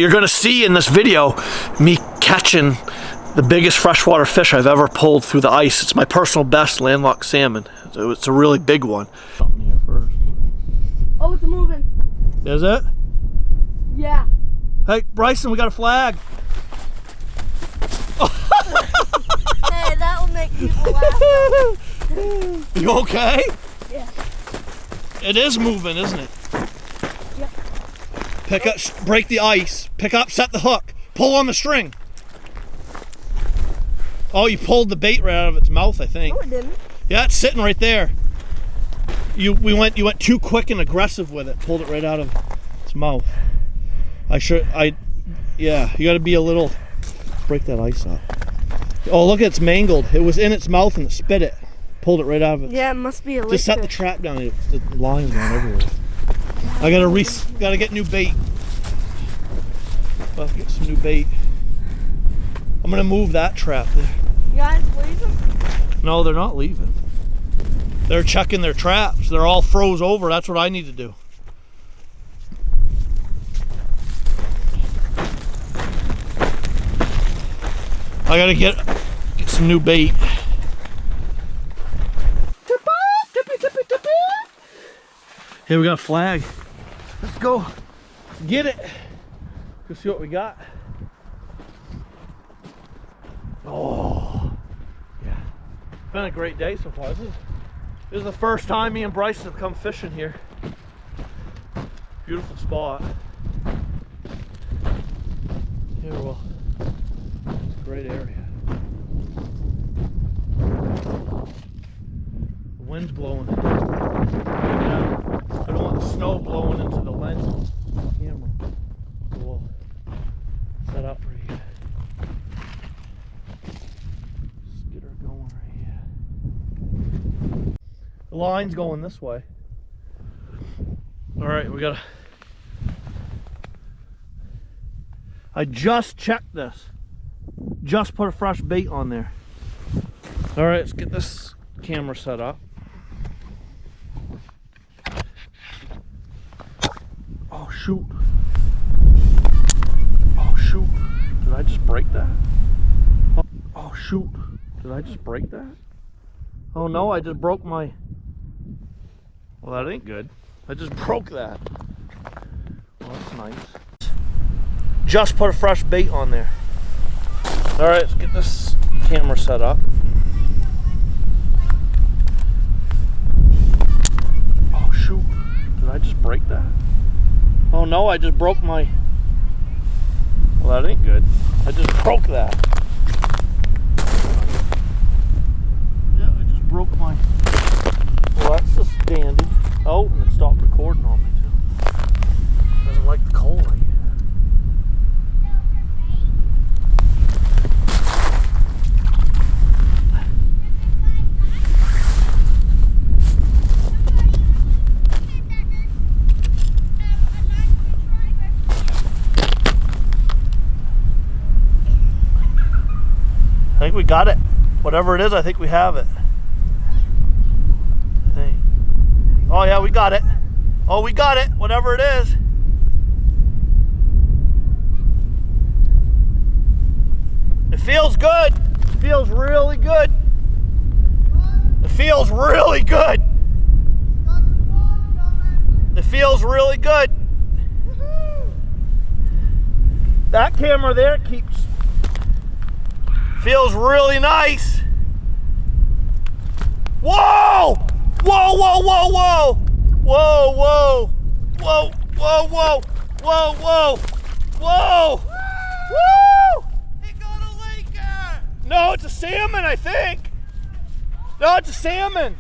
You're gonna see in this video me catching the biggest freshwater fish I've ever pulled through the ice. It's my personal best landlocked salmon. So it's a really big one. Something here first. Oh, it's moving. Is it? Yeah. Hey, Bryson, we got a flag. Hey, that will make people laugh. You okay? Yeah. It is moving, isn't it? Yep. Pick up, break the ice, pick up, set the hook, pull on the string. Oh, you pulled the bait right out of its mouth, I think. No, it didn't. Yeah, it's sitting right there. You went too quick and aggressive with it. Pulled it right out of its mouth. Yeah, you got to be a little. Break that ice up. Oh, look, it's mangled. It was in its mouth and it spit it. Pulled it right out of it. Yeah, it must be a Just set the trap down. The line's going everywhere. I gotta get new bait. I'll get some new bait. I'm gonna move that trap there. You guys leaving? No, they're not leaving. They're checking their traps. They're all froze over. That's what I need to do. I gotta get some new bait. Here we got a flag. Let's go get it. Go see what we got. Oh, yeah. It's been a great day so far. This is the first time me and Bryce have come fishing here. Beautiful spot. Here, well, it's a great area. The wind's blowing. I don't want the snow blowing into the lens of the camera. So we'll set up right here. Just get her going right here. The line's going this way. Alright, we gotta... I just checked this. Just put a fresh bait on there. Alright, let's get this camera set up. Oh shoot. Oh shoot. Did I just break that? Oh shoot. Did I just break that? Oh no, I just broke my... Well, that ain't good. I just broke that. Well, that's nice. Just put a fresh bait on there. Alright, let's get this camera set up. Oh shoot. Did I just break that? Oh no, I just broke my... Well, that ain't good. I just broke that. Yeah, I just broke my... Well, that's just dandy. Oh, and it stopped recording on me too. Doesn't like the cold I get. I think we got it. Whatever it is, I think we have it. Hey. Oh yeah, we got it. Oh, we got it. Whatever it is. It feels good. It feels really good. It feels really good. It feels really good. That camera there keeps... Feels really nice. Whoa! Whoa, whoa, whoa, whoa! Whoa, whoa! Whoa, whoa, whoa! Whoa, whoa! Whoa! Woo! He got a laker! No, it's a salmon, I think. No, it's a salmon.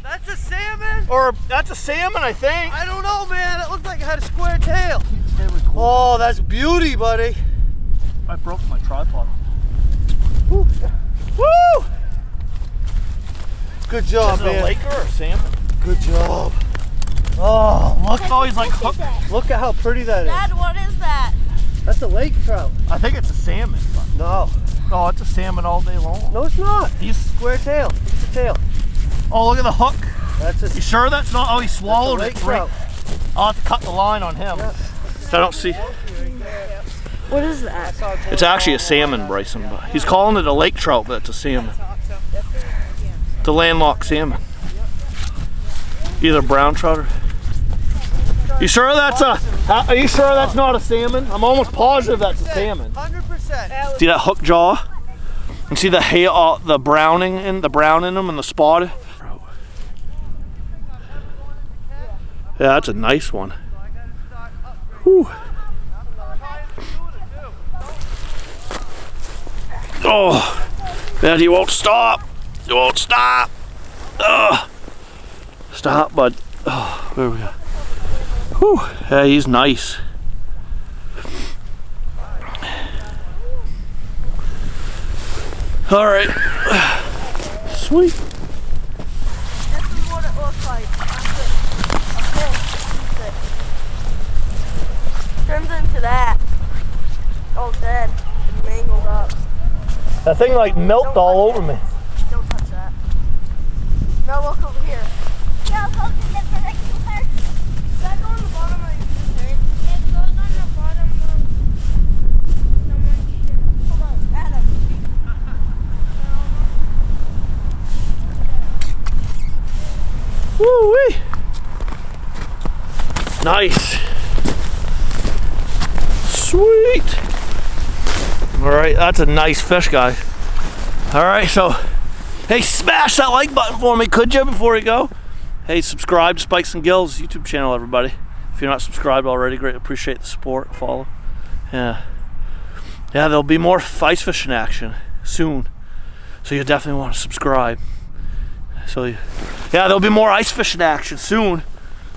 That's a salmon? Or that's a salmon, I think. I don't know, man. It looked like it had a square tail. Oh, that's beauty, buddy. I broke my tripod. Woo! Woo! Good job, Is it man. a laker or a salmon? Good job. Oh, look, it's always like hooked. Look at how pretty that is. Dad, what is that? That's a lake trout. I think it's a salmon. But No. no, it's a salmon all day long. No, it's not. He's... Square tail. Look at the tail. Oh, look at the hook. That's a You sure that's not? Oh, he swallowed lake it. Right. trout. I'll have to cut the line on him. Yeah. I don't see. What is that? It's actually a salmon, Bryson, but he's calling it a lake trout, but it's a salmon. It's a landlocked salmon. Either brown trout or... You sure that's a... Are you sure that's not a salmon? I'm almost positive that's a salmon. 100%. See that hook jaw? And see the hair, the brown in them and the spot? Yeah, that's a nice one. Whew. Oh, man, he won't stop. He won't stop. Stop, bud. Oh, there we go. Whew. Yeah, he's nice. All right. Sweet. This is what it looks like. Turns into that. All dead and mangled up. That thing like melted all over me. Don't touch that. Now look over here. Yeah, look at the particular. Does that go on the bottom of your tank? It goes on the bottom of someone's shit. Hold on, Adam. Woo-wee. Nice. Sweet. All right, that's a nice fish, guys. All right, so, hey, smash that like button for me, could you, before we go? Hey, subscribe to Spikes and Gills YouTube channel, everybody. If you're not subscribed already, greatly appreciate the support, follow. Yeah, there'll be more ice fishing action soon, so you definitely want to subscribe. So, yeah, there'll be more ice fishing action soon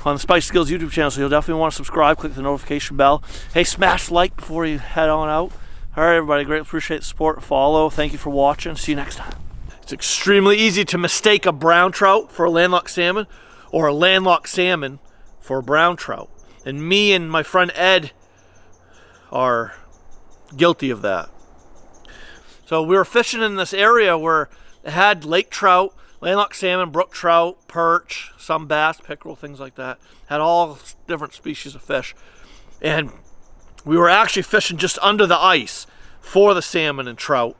on the Spikes and Gills YouTube channel, so you'll definitely want to subscribe, click the notification bell. Hey, smash like before you head on out. All right, everybody, greatly appreciate the support, follow. Thank you for watching. See you next time. It's extremely easy to mistake a brown trout for a landlocked salmon or a landlocked salmon for a brown trout. And me and my friend Ed are guilty of that. So we were fishing in this area where it had lake trout, landlocked salmon, brook trout, perch, some bass, pickerel, things like that. Had all different species of fish. And we were actually fishing just under the ice for the salmon and trout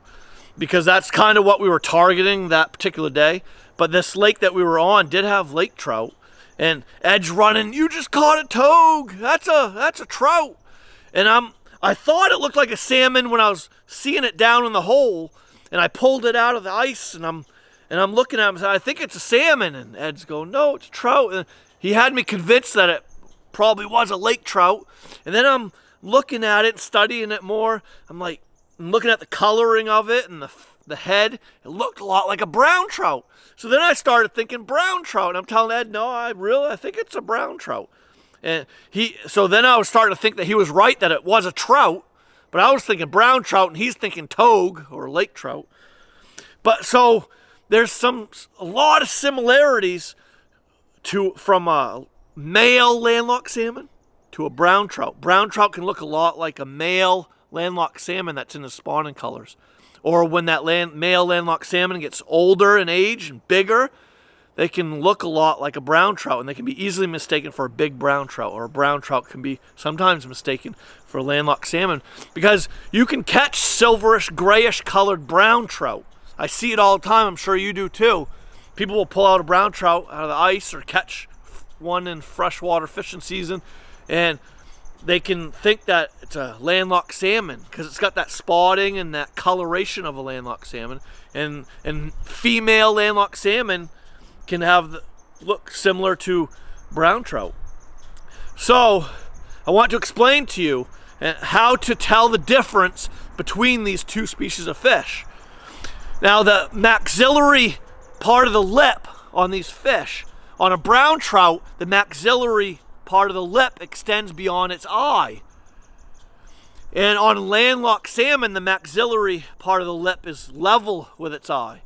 because that's kind of what we were targeting that particular day. But this lake that we were on did have lake trout. And Ed's running, you just caught a togue. That's a trout. And I thought it looked like a salmon when I was seeing it down in the hole. And I pulled it out of the ice and I'm looking at him and said, I think it's a salmon. And Ed's going, no, it's a trout. And he had me convinced that it probably was a lake trout. And then I'm looking at it, studying it more. I'm looking at the coloring of it and the head. It looked a lot like a brown trout. So then I started thinking brown trout. And I'm telling Ed, no, I think it's a brown trout. And so then I was starting to think that he was right, that it was a trout. But I was thinking brown trout and he's thinking togue or lake trout. But so there's a lot of similarities from a male landlocked salmon to a brown trout. Brown trout can look a lot like a male landlocked salmon that's in the spawning colors. Or when that male landlocked salmon gets older in age and bigger, they can look a lot like a brown trout, and they can be easily mistaken for a big brown trout, or a brown trout can be sometimes mistaken for a landlocked salmon because you can catch silverish, grayish colored brown trout. I see it all the time. I'm sure you do too. People will pull out a brown trout out of the ice or catch one in freshwater fishing season, and they can think that it's a landlocked salmon because it's got that spotting and that coloration of a landlocked salmon. And female landlocked salmon can look similar to brown trout. So I want to explain to you how to tell the difference between these two species of fish. Now, the maxillary part of the lip on these fish, on a brown trout, the maxillary part of the lip extends beyond its eye. And on landlocked salmon, the maxillary part of the lip is level with its eye.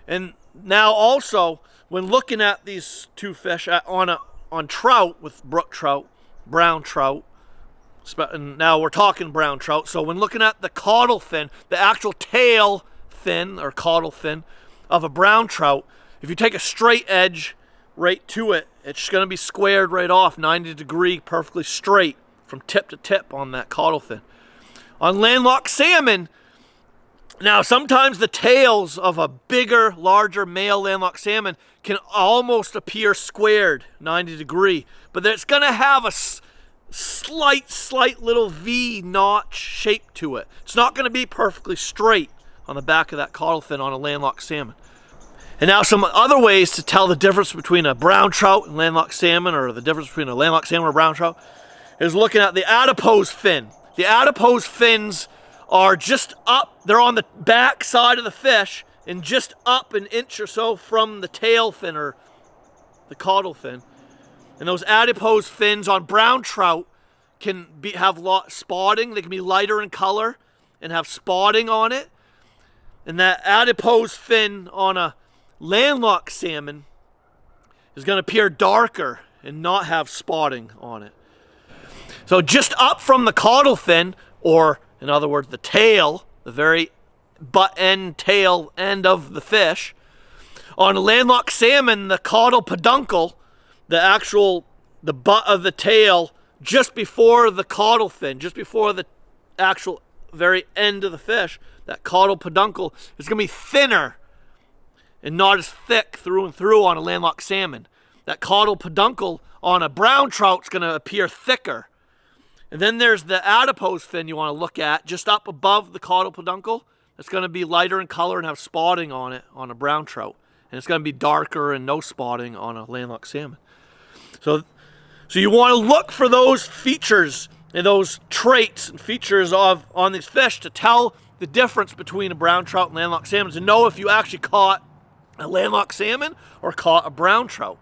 And now also, when looking at these two fish on trout, with brook trout, brown trout, and now we're talking brown trout, so when looking at the caudal fin, the actual tail fin or caudal fin of a brown trout, if you take a straight edge right to it, it's going to be squared right off, 90 degree, perfectly straight from tip to tip on that caudal fin. On landlocked salmon, now sometimes the tails of a bigger, larger male landlocked salmon can almost appear squared, 90 degree, but it's gonna have a slight little V notch shape to it. It's not gonna be perfectly straight on the back of that caudal fin on a landlocked salmon. And now some other ways to tell the difference between a brown trout and landlocked salmon, or the difference between a landlocked salmon and a brown trout, is looking at the adipose fin. The adipose fins are just up, they're on the back side of the fish and just up an inch or so from the tail fin or the caudal fin. And those adipose fins on brown trout can have spotting. They can be lighter in color and have spotting on it. And that adipose fin on a landlocked salmon is going to appear darker and not have spotting on it. So just up from the caudal fin, or in other words, the tail, the very butt end, tail end of the fish, on a landlocked salmon, the caudal peduncle, the butt of the tail, just before the caudal fin, just before the actual very end of the fish, that caudal peduncle is going to be thinner and not as thick through and through on a landlocked salmon. That caudal peduncle on a brown trout is going to appear thicker. And then there's the adipose fin you want to look at, just up above the caudal peduncle. It's going to be lighter in color and have spotting on it on a brown trout. And it's going to be darker and no spotting on a landlocked salmon. So you want to look for those features and those traits and features on these fish to tell the difference between a brown trout and landlocked salmon, to know if you actually caught a landlocked salmon or caught a brown trout.